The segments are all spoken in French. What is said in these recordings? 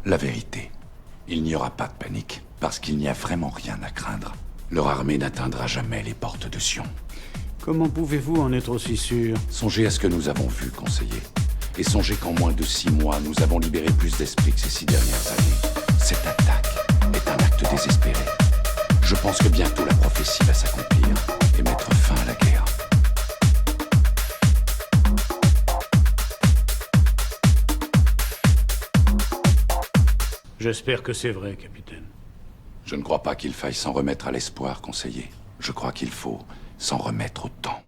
La vérité. Il n'y aura pas de panique, parce qu'il n'y a vraiment rien à craindre. Leur armée n'atteindra jamais les portes de Sion. Comment pouvez-vous en être aussi sûr? Songez à ce que nous avons vu, conseiller. Et songez qu'en moins de 6 mois, nous avons libéré plus d'esprits que ces 6 dernières années. Cette attaque est un acte désespéré. Je pense que bientôt la prophétie va s'accomplir et mettre fin à la guerre. J'espère que c'est vrai, capitaine. Je ne crois pas qu'il faille s'en remettre à l'espoir, conseiller. Je crois qu'il faut s'en remettre au temps.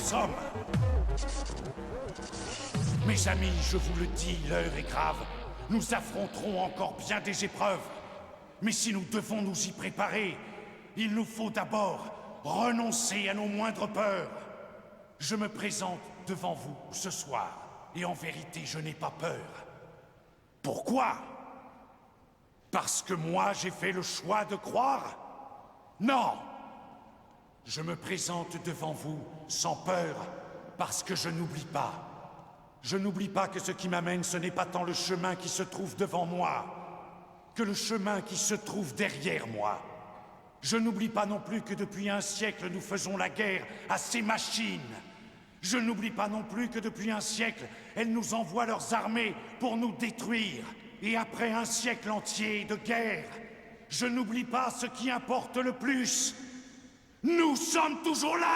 sommes. Mes amis, je vous le dis, l'heure est grave. Nous affronterons encore bien des épreuves. Mais si nous devons nous y préparer, il nous faut d'abord renoncer à nos moindres peurs. Je me présente devant vous ce soir, et en vérité, je n'ai pas peur. Pourquoi? Parce que moi, j'ai fait le choix de croire? Non! Je me présente devant vous sans peur, parce que je n'oublie pas. Je n'oublie pas que ce qui m'amène, ce n'est pas tant le chemin qui se trouve devant moi, que le chemin qui se trouve derrière moi. Je n'oublie pas non plus que depuis un siècle, nous faisons la guerre à ces machines. Je n'oublie pas non plus que depuis un siècle, elles nous envoient leurs armées pour nous détruire. Et après un siècle entier de guerre, je n'oublie pas ce qui importe le plus. Nous sommes toujours là!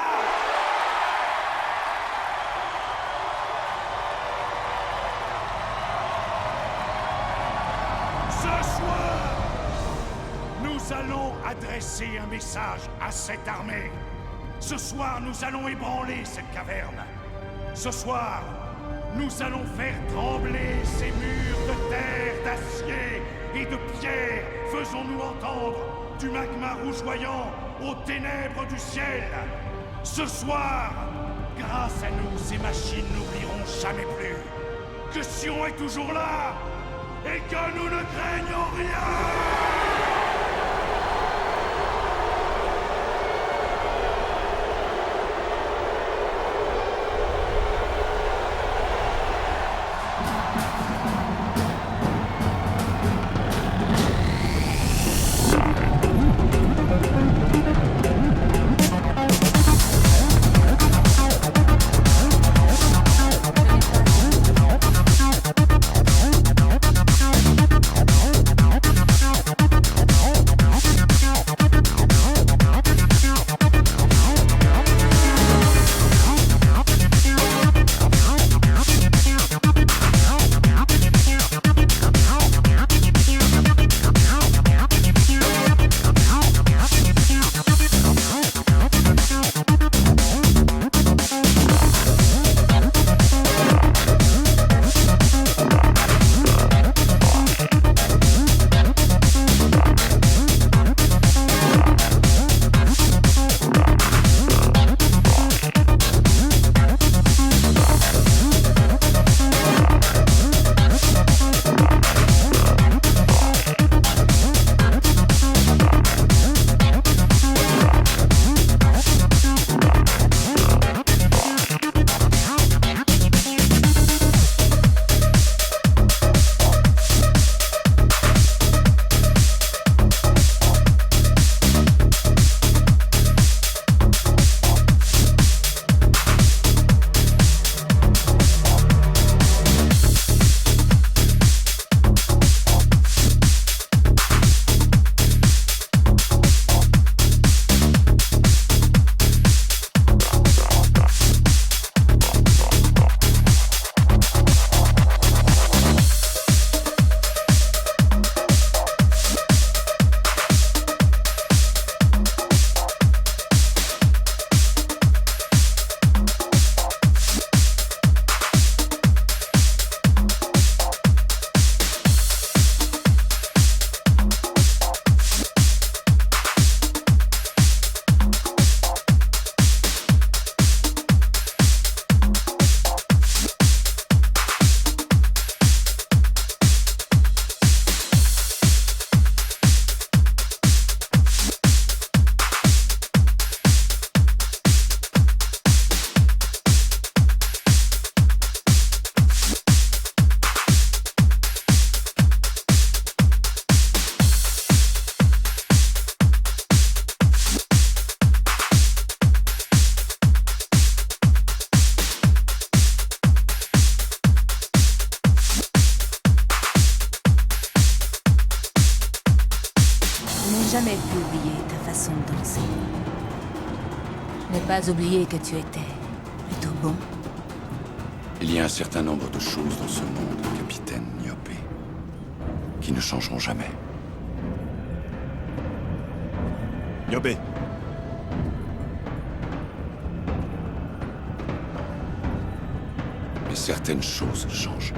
Ce soir, nous allons adresser un message à cette armée. Ce soir, nous allons ébranler cette caverne. Ce soir, nous allons faire trembler ces murs de terre, d'acier et de pierre. Faisons-nous entendre du magma rougeoyant aux ténèbres du ciel. Ce soir, grâce à nous, ces machines n'oublieront jamais plus que Sion est toujours là et que nous ne craignons rien. jamais pu oublier ta façon de danser. N'ai pas oublié que tu étais plutôt bon. Il y a un certain nombre de choses dans ce monde, capitaine Niopé, qui ne changeront jamais. Niopé. Mais certaines choses changent.